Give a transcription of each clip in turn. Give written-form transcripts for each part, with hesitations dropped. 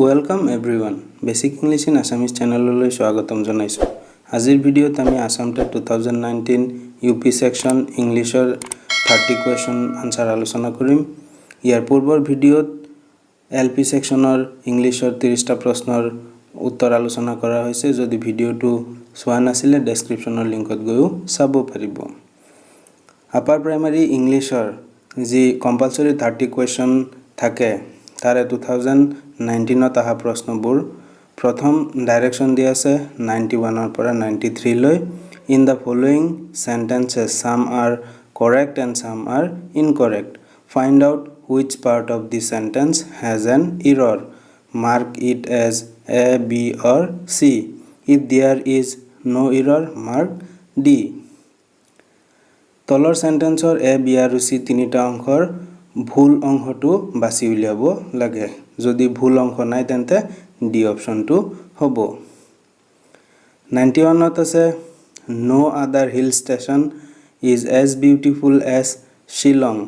Welcome everyone. Basic English in Assamese channel লৈ স্বাগতম জনাইছো। আজিৰ ভিডিওত আমি আসাম টেট 2019 ইউপি সেকশন ইংলিশৰ 30 কোৱেশ্চন আনসাৰ আলোচনা কৰিম। ইয়াৰ পূৰ্বৰ ভিডিওত এলপি সেকশনৰ ইংলিশৰ 30টা প্ৰশ্নৰ উত্তৰ আলোচনা কৰা হৈছে। যদি ভিডিওটো চোৱা নাছিলে ডেসক্ৰিপচনৰ লিংকত গৈও চাব পাৰিব। আপাৰ প্ৰাইমাৰী ইংলিশৰ যি কম্পালসৰি 30 কোৱেশ্চন থাকে তাৰে 2019 ত আহা প্ৰশ্নবোৰ প্ৰথম ডাইৰেকশন দিয়া আছে 91 ৰ পৰা 93 লৈ। In the following sentences some are correct and some are incorrect. Find out which part of the sentence has an error. Mark it as A, B or C. If there is no error, mark D. তলৰ সেন্টেন্সৰ A, B আৰু C তিনিটা অংশৰ ভুল অংশটো বাছি উলিয়াব লাগে। যদি ভুল অংশ নাই তেন্তে ডি অপশনটো হ'ব। 91 ত আছে no other hill station is as beautiful as Shillong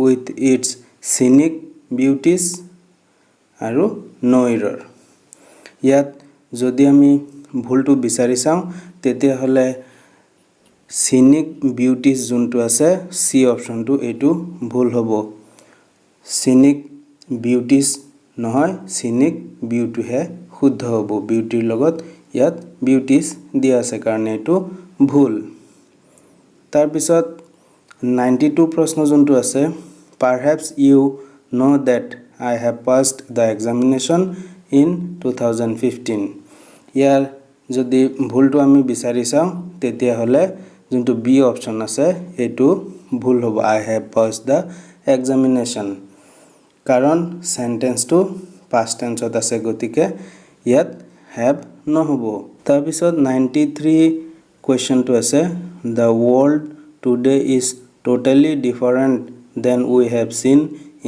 with its scenic beauties আৰু no error। ইয়াত যদি আমি ভুলটো বিচাৰি চাওঁ তেতিয়া হলে scenic beauties যোনটো আছে সি অপশনটো এইটো ভুল হ'ব। scenic beauties নহয় scenic beauty হে শুদ্ধ হ'ব। বিউটিৰ লগত ইয়াত beauties দিয়া আছে কাৰণে এইটো ভুল। তাৰ পিছত 92 প্ৰশ্ন যোনটো আছে perhaps you know that I have passed the examination in 2015। ইয়াৰ যদি ভুলটো আমি বিচাৰি চাওঁ তেতিয়া হলে যোনটো বি অপশন আছে এইটো ভুল হ'ব। I have passed the examination কাৰণ সেন্টেন্সটো past tense ত আছে গতিকে ইয়াত have নহব। তাৰ পিছত 93 কোৱেশ্চনটো আছে the world today is totally different than we have seen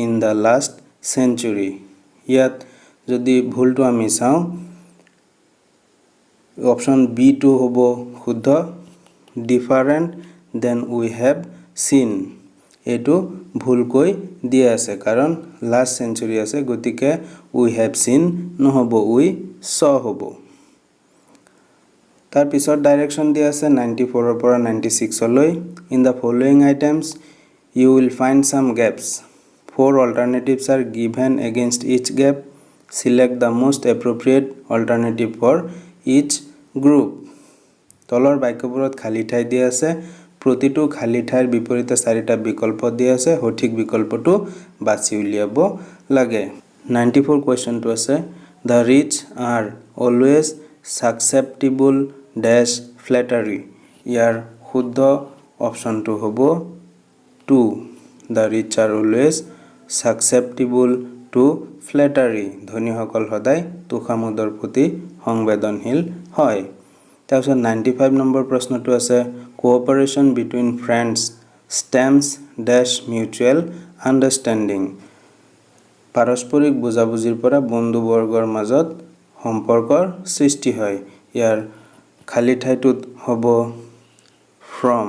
in the last century। ইয়াত যদি ভুলটো আমি চাওঁ অপশন বি টো হ'ব শুদ্ধ। different than we have seen এইটো ভুলকৈ দিয়া আছে কাৰণ লাষ্ট সেঞ্চুৰী আছে গতিকে we have seen নহব we saw হ'ব। তাৰ পিছত ডাইৰেকশন দিয়া আছে 94 ৰ পৰা 96 লৈ। in the following items you will find some gaps. Four alternatives are given against each gap. Select the most appropriate alternative for each group. তলৰ বাক্যবোৰত খালী ঠাই দিয়া আছে। প্ৰতিটো খালী ঠাইৰ বিপৰীতে চাৰিটা বিকল্প দিয়া আছে। সঠিক বিকল্পটো বাছি উলিয়াব লাগে। 94 কোৱেশ্চনটো আছে the rich are always susceptible dash flattery। ইয়াৰ শুদ্ধ অপশনটো হ'ব 2 the rich are always susceptible to flattery। ধনীসকল সদায় তুষামোদৰ প্ৰতি সংবেদনশীল হয়। তাৰপিছত 95 নম্বৰ প্ৰশ্নটো আছে cooperation between friends stems dash mutual understanding। পাৰস্পৰিক বুজাবুজিৰ পৰা বন্ধুবৰ্গৰ মাজত সম্পৰ্কৰ সৃষ্টি হয়। ইয়াৰ খালী ঠাইটোত হ'ব from।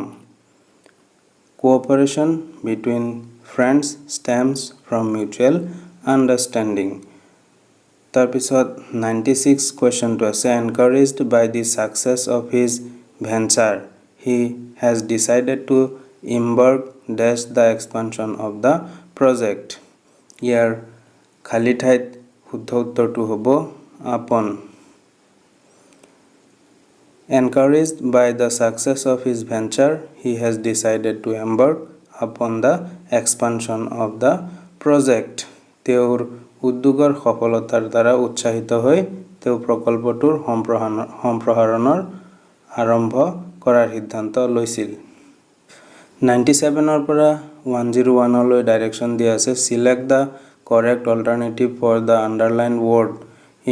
cooperation between friends stems from mutual understanding। তাৰ পিছত 96 কোৱেশ্চনটো আছে encouraged by the success of his venture he has decided to embark dash the expansion of the project। ইয়াৰ খালী ঠাইত শুদ্ধ উত্তৰটো হ'ব upon। encouraged by the success of his venture he has decided to embark upon the expansion of the project। তেওঁৰ উদ্যোগৰ সফলতাৰ দ্বাৰা উৎসাহিত হৈ তেওঁ প্ৰকল্পটোৰ সম্প্ৰসাৰণৰ আৰম্ভ কৰাৰ সিদ্ধান্ত লৈছিল। 97 ৰ পৰা 101 লৈ ডাইৰেকশন দিয়া আছে select the correct alternative for the underlined word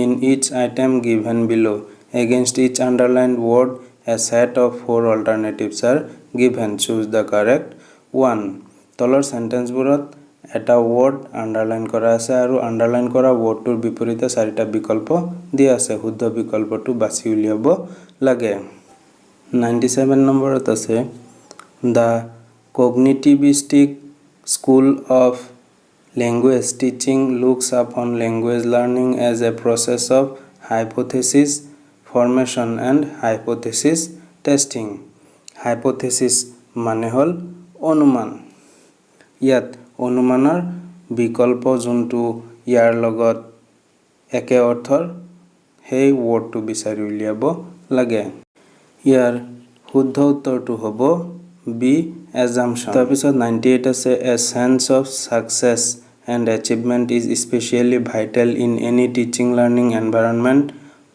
in each item given below. Against each underlined word a set of 4 alternatives are given. Choose the correct one. তলৰ সেন্টেন্সবোৰত এটা ওয়াৰ্ড আন্ডাৰলাইন কৰা আছে আৰু আন্ডাৰলাইন কৰা ওয়াৰ্ডটোৰ বিপৰীতে চাৰিটা বিকল্প দিয়া আছে। শুদ্ধ বিকল্পটো বাছি উলিয়াব লাগে। 97 নম্বৰত আছে the cognitivistic school of Language teaching looks upon language learning as a process of hypothesis formation and hypothesis testing. Hypothesis মানে হল অনুমান ইয়াত অনুমানৰ বিকল্প যোনটো ইয়াৰ লগত একে অৰ্থৰ সেই ওয়াৰ্ডটো বিচাৰি উলিয়াব লাগে ইয়াৰ শুদ্ধ উত্তৰটো হ'ব বি assumption তাৰপিছত 98 আছে a sense of success and achievement is especially vital in any teaching learning environment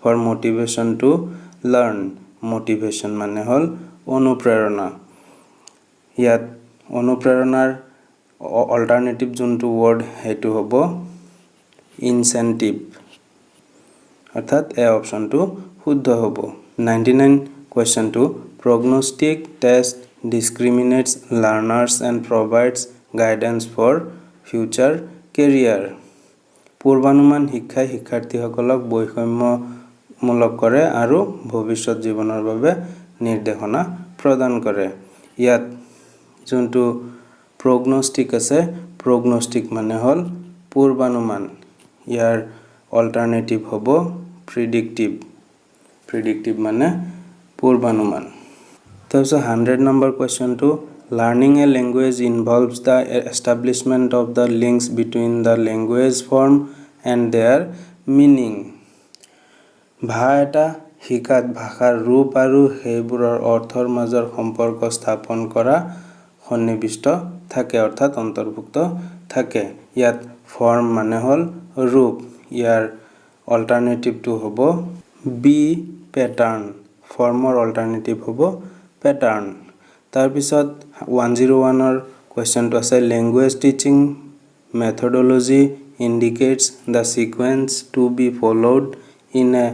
for motivation to learn motivation মানে হল অনুপ্ৰেৰণা ইয়াত অনুপ্ৰেৰণাৰ অল্টাৰনেটিভ যোনটো ওয়াৰ্ড হেতু হ'ব ইনসেন্টিভ অর্থাৎ এ অপশনটো শুদ্ধ হ'ব 99 question 2 prognostic test discriminates learners and provides guidance for future career পূৰ্বানুমান শিক্ষাই শিক্ষাৰ্থীসকলক বৈষম্যমূলক কৰে আৰু ভৱিষ্যত জীৱনৰ বাবে নিৰ্দেশনা প্ৰদান কৰে ইয়াত যোনটো prognostic আছে prognostic মানে হল পূৰ্বানুমান ইয়াৰ অল্টাৰনেটিভ হ'ব predictive মানে পূৰ্বানুমান তাৰপিছত 100 number question 2 learning a language involves the establishment of the links between the language form and their meaning ভাষা শিকাত ভাষাৰ ৰূপ আৰু সেইবোৰৰ অৰ্থৰ মাজৰ সম্পৰ্ক স্থাপন কৰা সন্নিবিষ্ট থাকে অৰ্থাৎ অন্তৰ্ভুক্ত থাকে ইয়াত ফৰ্ম মানে হল ৰূপ ইয়াৰ অল্টাৰনেটিভটো হ'ব বি প্যাটাৰ্ন ফৰ্মৰ অল্টাৰনেটিভ হ'ব প্যাটাৰ্ন তাৰ পিছত 101 ৰ কোৱেশ্চনটো আছে language teaching methodology indicates the sequence to be followed in a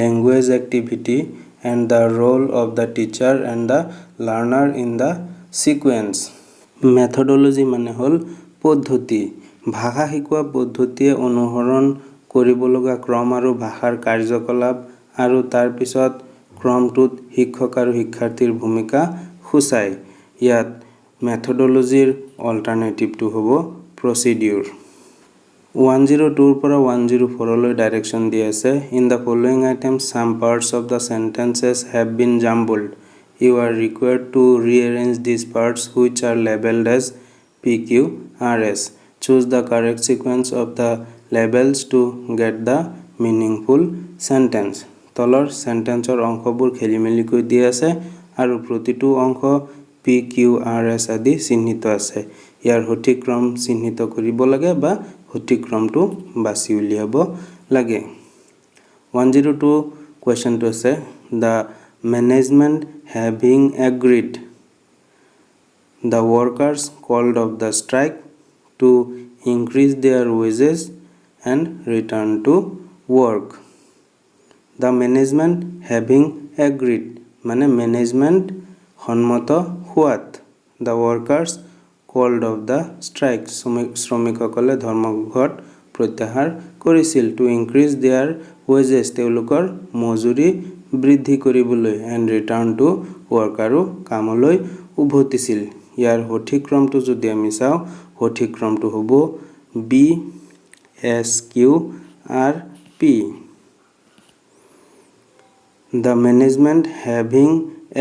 language activity and the role of the teacher and the learner in the sequence methodology মানে হল পদ্ধতি ভাষা শিকোৱা পদ্ধতিয়ে অনুসৰণ কৰিব লগা ক্ৰম আৰু ভাষাৰ কাৰ্যকলাপ আৰু তাৰ পিছত ক্ৰমটোত শিক্ষক আৰু শিক্ষাৰ্থীৰ ভূমিকা খুচাই ইয়াত মেথডোলজিৰ অল্টাৰনেটিভটো হ'ব প্ৰচিডিউৰ 102 ৰ পৰা 104 লৈ ডাইৰেকশন দি আছে in the following items some parts of the sentences have been jumbled you are required to rearrange these parts which are labeled as PQRS choose the correct sequence of the labels to get the meaningful sentence তলৰ সেন্টেন্সৰ অংশবোৰ খেলিমেলি কৈ দি আছে আৰু প্ৰতিটো অংশ PQRS আদি চিহ্নিত আছে ইয়াৰ সঠিক ক্ৰম চিহ্নিত কৰিব লাগে বা সঠিক ক্ৰমটো বাছি উলিয়াব লাগে 102 কোৱেশ্চনটো আছে the management having agreed the workers called off the strike to increase their wages and return to work the management having agreed মানে management সন্মত হোৱাত the workers called off the strike শ্ৰমিকসকলে ধৰ্মঘট প্ৰত্যাহাৰ কৰিছিল to increase their wages তেওঁলোকৰ মজুৰি বৃদ্ধি কৰিবলৈ and return to work আৰু কামলৈ উভতিছিল ইয়াৰ সঠিক ক্ৰমটো যদি আমি চাও সঠিক ক্ৰমটো হ'ব BSQRP the management having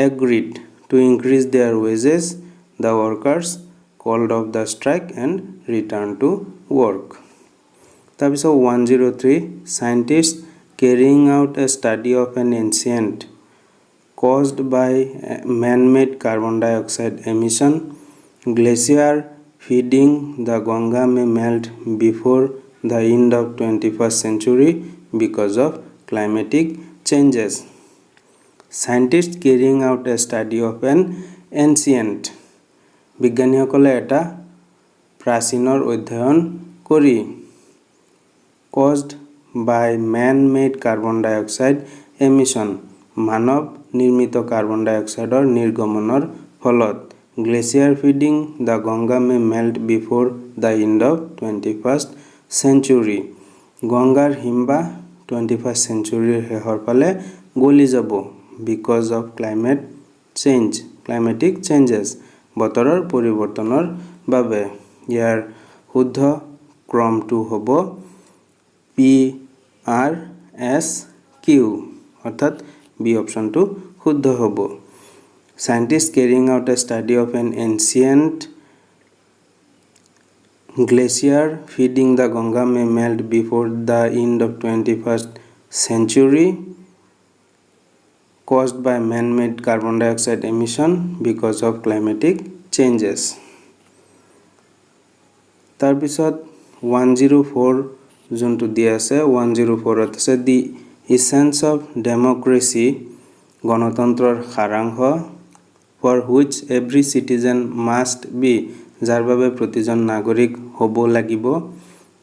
agreed to increase their wages the workers called off the strike and returned to work তাৰপিছত 103 scientists carrying out a study of an ancient caused by man-made carbon dioxide emission glacier feeding the Ganga may melt before the end of 21st century because of climatic changes scientists carrying out a study of an ancient বিজ্ঞানীসকলে এটা প্ৰাচীনৰ অধ্যয়ন কৰি caused by man-made carbon dioxide emission মানৱ নিৰ্মিত carbon ডাই অক্সাইডৰ নিৰ্গমনৰ ফলত glacier feeding the Ganga may melt before the end of 21st century গংগাৰ হিমবা 21st century শেষৰ ফালে গলি যাব because of climatic changes বতৰৰ পৰিৱৰ্তনৰ বাবে ইয়াৰ শুদ্ধ ক্ৰমটো হ'ব PRSQ অৰ্থাৎ বি অপশনটো শুদ্ধ হ'ব Scientists carrying out a study of an ancient glacier feeding the Ganga may melt before the end of 21st century caused by man-made carbon dioxide emission because of climatic changes. তাৰপিছত 104 যোনটো দিয়া আছে 104 ত আছে the essence of democracy গণতন্ত্ৰৰ সাৰাংশ for which every citizen must be যাৰ বাবে প্ৰতিজন নাগৰিক হ'ব লাগিব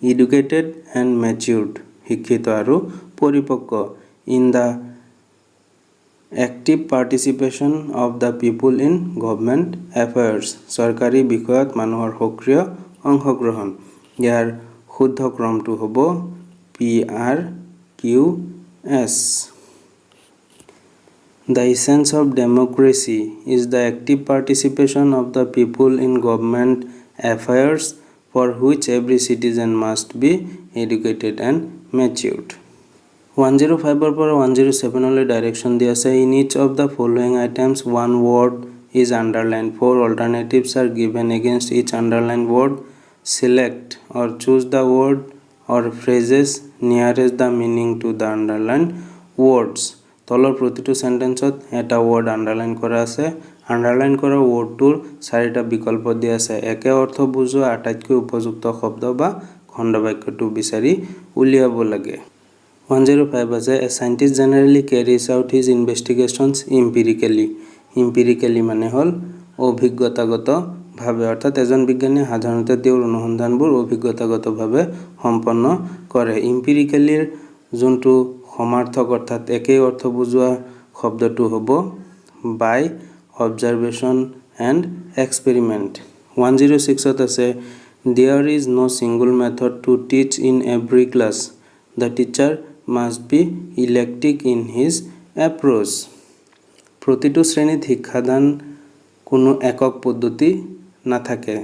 educated and matured শিক্ষিত আৰু পৰিপক্ক in the active participation of the people in government affairs চৰকাৰী বিষয়ত মানুহৰ সক্ৰিয় অংশগ্ৰহণ ইয়াৰ শুদ্ধ ক্ৰমটো হ'ব PRQS The essence of democracy is the active participation of the people in government affairs for which every citizen must be educated and matured 105 ৰ পৰা 107 লৈ ডাইৰেকশন দিয়া আছে in each of the following items one word is underlined four alternatives are given against each underlined word select or choose the word or phrases nearest the meaning to the underlined words তলৰ প্ৰতিটো সেন্টেন্সত এটা word underline কৰা আছে underline কৰা ওয়াৰ্ডটোৰ চাৰিটা বিকল্প দিয়া আছে একে অৰ্থ বুজোৱা আটাইতকৈ উপযুক্ত শব্দ বা খণ্ডবাক্যটো বিচাৰি উলিয়াব লাগে 105 আছে a scientist generally carries out his investigations empirically মানে হল অভিজ্ঞতাগত ভাবে অর্থাৎ এজন বিজ্ঞানী সাধাৰণতে তেওঁৰ অনুসন্ধানবোৰ অভিজ্ঞতাগতভাৱে সম্পন্ন কৰে empiricallyৰ যোনটো সমাৰ্থক অৰ্থাৎ একে অৰ্থ বুজোৱা শব্দটো হ'ব by observation and experiment 106 ত আছে there is no single method to teach in every class the teacher must be eclectic in his approach প্ৰতিটো শ্ৰেণীত শিক্ষাদান কোনো একক পদ্ধতি নাথাকে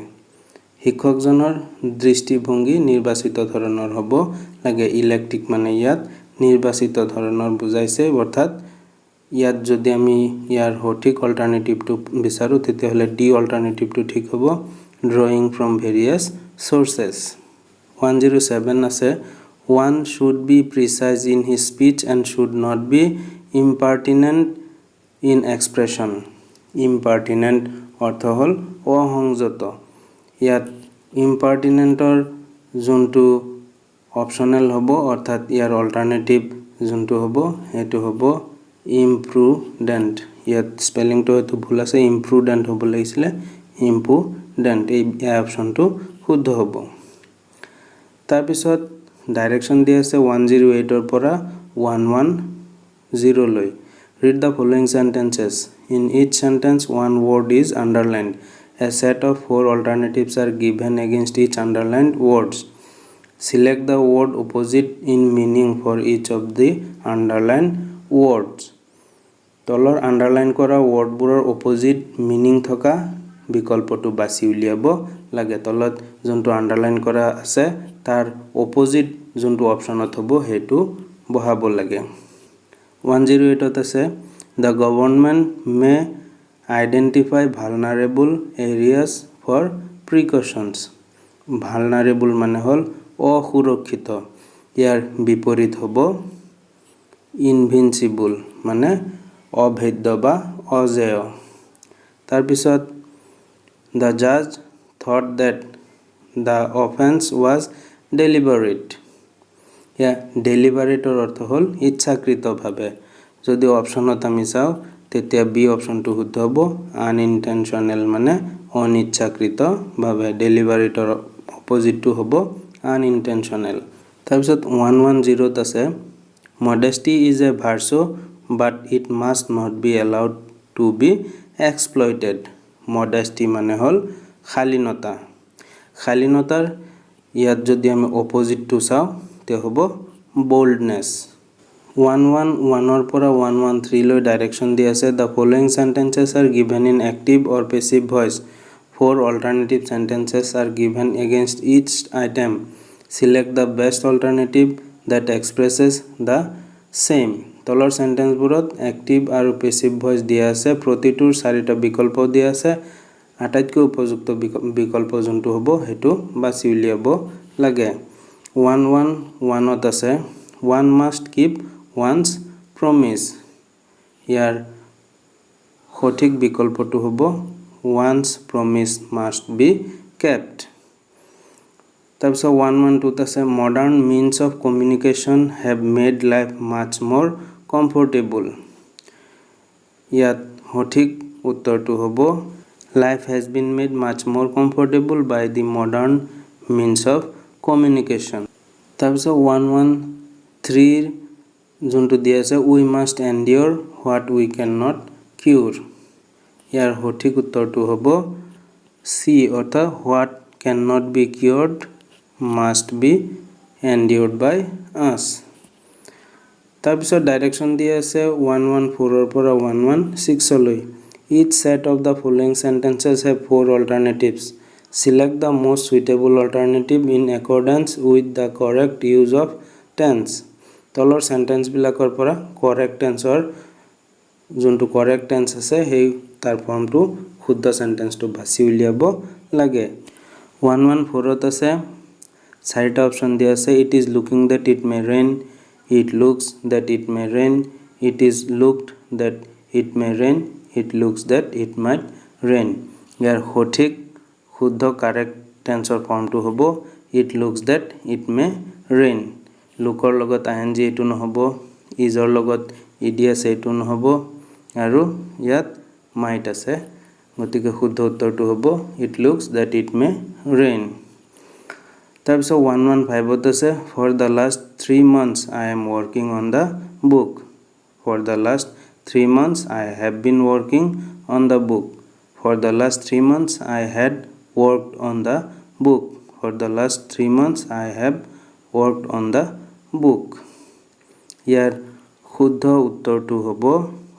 শিক্ষকজনৰ দৃষ্টিভংগী নিৰ্বাচিত ধৰণৰ হ'ব লাগে ইলেক্ট্ৰিক মানে ইয়াত নিৰ্বাচিত ধৰণৰ বুজাইছে অৰ্থাৎ ইয়াত যদি আমি ইয়াৰ সঠিক অল্টাৰনেটিভটো বিচাৰো তেতিয়াহলে ডি অল্টাৰনেটিভটো ঠিক হ'ব ড্ৰয়িং ফ্ৰম ভেৰিয়াছ সোৰ্সেস 107 আছে one should be precise in his speech and should not be impertinent in expression impertinent অৰ্থ হল অসংযত ইয়াত impertinentor যোনটো অপশনাল হ'ব অৰ্থাৎ ইয়াৰ অল্টাৰনেটিভ যোনটো হ'ব এটো হ'ব imprudent ইয়াত স্পেলিংটো হয়তো ভুল আছে imprudent হ'ব লাগিছিল impudent এই অপশনটো শুদ্ধ হ'ব তাৰ পিছত ডাইৰেকশন দিয়া আছে 108 ৰ পৰা 110 লৈ read the following sentences in each sentence one word is underlined a set of four alternatives are given against each underlined words select the word opposite in meaning for each of the underlined words তলৰ underline কৰা ওয়াৰ্ডবোৰৰ opposite meaning থকা বিকল্পটো বাছি উলিয়াব লাগে তলত যোনটো underline কৰা আছে তাৰ অপোজিট যোনটো অপশনত হ'ব হেতু বহাব লাগে 108 ত আছে the government may identify vulnerable areas for precautions vulnerable মানে হল অসুৰক্ষিত ইয়াৰ বিপৰীত হ'ব invincible মানে অভেদ্য বা অজেয় তাৰ পিছত the judge thought that the offense was deliberate या deliberate অর্থ হল ইচ্ছাকৃতভাৱে যদি অপশনত আমি চাও তেতিয়া বি অপশনটো শুদ্ধ হ'ব unintentional মানে অনিচ্ছাকৃতভাৱে deliberate ৰ অপোজিটটো হ'ব unintentional তাৰ পিছত 110 ত আছে modesty is a virtue but it must not be allowed to be exploited modesty মানে হল শালীনতা শালীনতাৰ ইয়াত যদি আমি অপোজিটটো চাও তে হ'ব boldness 111 ৰ পৰা 113 লৈ ডাইৰেকশন দি আছে the following sentences are given in active or passive voice four alternative sentences are given against each item Select the best alternative that expresses the same. তলৰ সেন্টেন্সবোৰত এক্টিভ আৰু পেসিভ ভয়েস দিয়া আছে প্ৰতিটোৰ চাৰিটা বিকল্প দিয়া আছে আটাইতকৈ উপযুক্ত বিকল্প যোনটো হ'ব হেতু বাছি উলিয়াব লাগে 111 ত আছে one must keep one's promise ইয়াৰ সঠিক বিকল্পটো হ'ব one's promise must be kept তাৰপিছত 112 ত আছে modern means of communication have made life much more comfortable ইয়াত সঠিক উত্তৰটো হ'ব life has been made much more comfortable by the modern means of communication তাৰপিছত 113 যোনটো দিয়া আছে we must endure what we cannot cure ইয়াৰ সঠিক উত্তৰটো হ'ব C অৰ্থাৎ what cannot be cured must be endured by us তাৰপিছত ডাইৰেকশন দিয়া আছে 114 ৰ পৰা 116 লৈ each set of the following sentences have four alternatives select the most suitable alternative in accordance with the correct use of tense তলৰ sentence বিলাকৰ পৰা correct tenseৰ যোনটো correct tense আছে সেই তাৰ ফৰ্মটো শুদ্ধ সেন্টেন্সটো বাছি উলিয়াব লাগে 114 ত আছে চাৰিটা অপচন দিয়া আছে it is looking that it may rain it looks that it may rain it is looked that it may rain it looks that it might rain ইয়াৰ সঠিক শুদ্ধ কাৰেক্ট টেন্সৰ ফৰ্মটো হ'ব it looks that it may rain লুকৰ লগত ing এটো নহব ইজৰ লগত ed আছে এটো নহব আৰু ইয়াত might আছে গতিকে শুদ্ধ উত্তৰটো হ'ব it looks that it may rain তাৰপিছত 115 ত আছে for the last 3 months I am working on the book for the last 3 months I have been working on the book for the last 3 months I had worked on the book for the last 3 months I have worked on the book ইয়াৰ শুদ্ধ উত্তৰটো হ'ব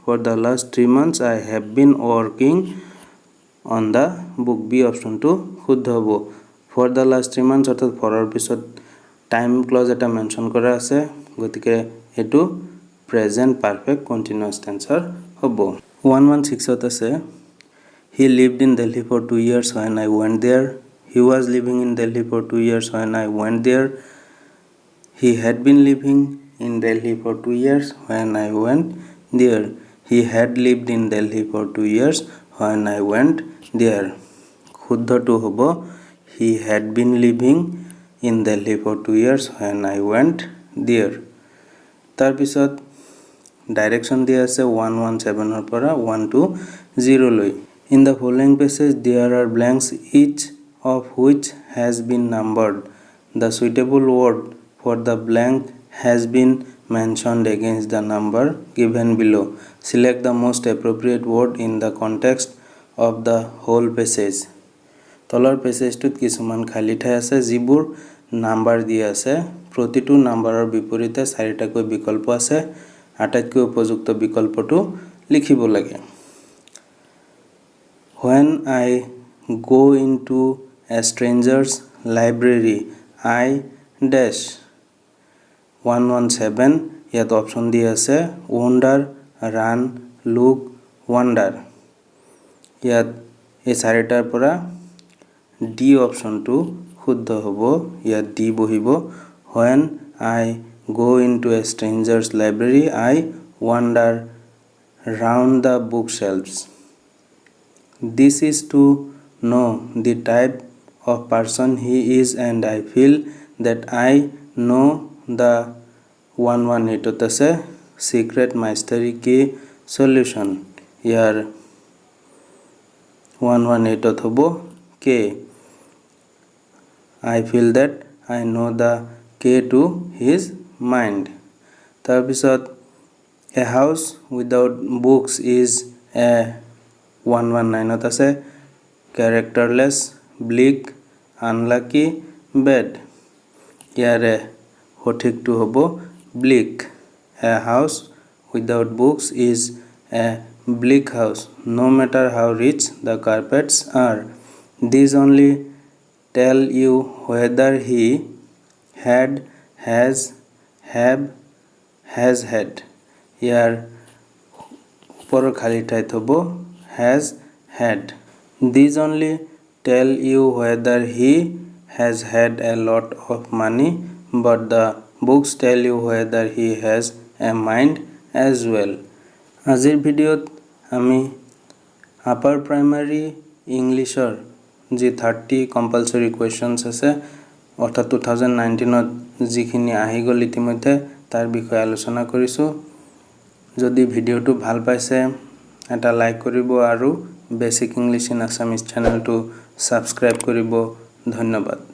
for the last 3 months I have been working on the book B option to শুদ্ধ হ'ব for the last 3 months অৰ্থাৎ for ৰ পিছত time close এটা mention কৰা আছে গতিকে এটো প্ৰেজেন্ট পাৰফেক্ট কন্টিনিউয়াস টেন্সৰ হ'ব 116 ত আছে he lived in Delhi for 2 years when I went there he was living in Delhi for 2 years when I went there he had been living in Delhi for 2 years when I went there he had lived in Delhi for 2 years when I went there শুদ্ধটো হ'ব he had been living in Delhi for 2 years when I went there তাৰ পিছত direction দিয়া আছে 117 ৰ পৰা 120 লৈ in the following passage there are blanks each of which has been numbered the suitable word for the blank has been mentioned against the number given below select the most appropriate word in the context of the whole passage তলৰ পেছেজটোত কিছুমান খালি ঠাই আছে যিবোৰ number দিয়া আছে প্ৰতিটো নাম্বাৰৰ বিপৰীতে চাৰিটাকৈ বিকল্প আছে আটাইতকৈ উপযুক্ত বিকল্পটো লিখিব লাগে when I go into a stranger's library I dash 117 ইয়াত অপচন দিয়া আছে wonder run look wonder ইয়াত এই চাৰিটাৰ পৰা ডি অপচনটো শুদ্ধ হ'ব ইয়াত ডি বহিব when I go into a stranger's library I wander round the bookshelves this is to know the type of person he is and I feel that I know the 118 ত আছে secret mystery key solution ইয়াৰ 118 ত হ'ব k I feel that I know the key to his mind তাৰ পিছত a house without books is a 119 ত আছে characterless bleak unlucky bad ইয়াৰে সঠিকটো হ'ব bleak a house without books is a bleak house no matter how rich the carpets are these only tell you whether he had, has, have, has had. ইয়াৰ ওপৰৰ খালী ঠাইত হ'ব has had. These only tell you whether he has had a lot of money, but the books tell you whether he has a mind as well. আজিৰ ভিডিঅ'ত আমি upper primary ইংলিছৰ যি 30 compulsory questions আছে অৰ্থাৎ 2019ত যিখিনি আহি গ'ল ইতিমধ্যে তাৰ বিষয়ে আলোচনা কৰিছোঁ। যদি ভিডিঅ'টো ভাল পাইছে এটা লাইক কৰিব আৰু বেসিক ইংলিছ ইন আছামিজ চেনেলটো সাবস্ক্ৰাইব কৰিব। ধন্যবাদ।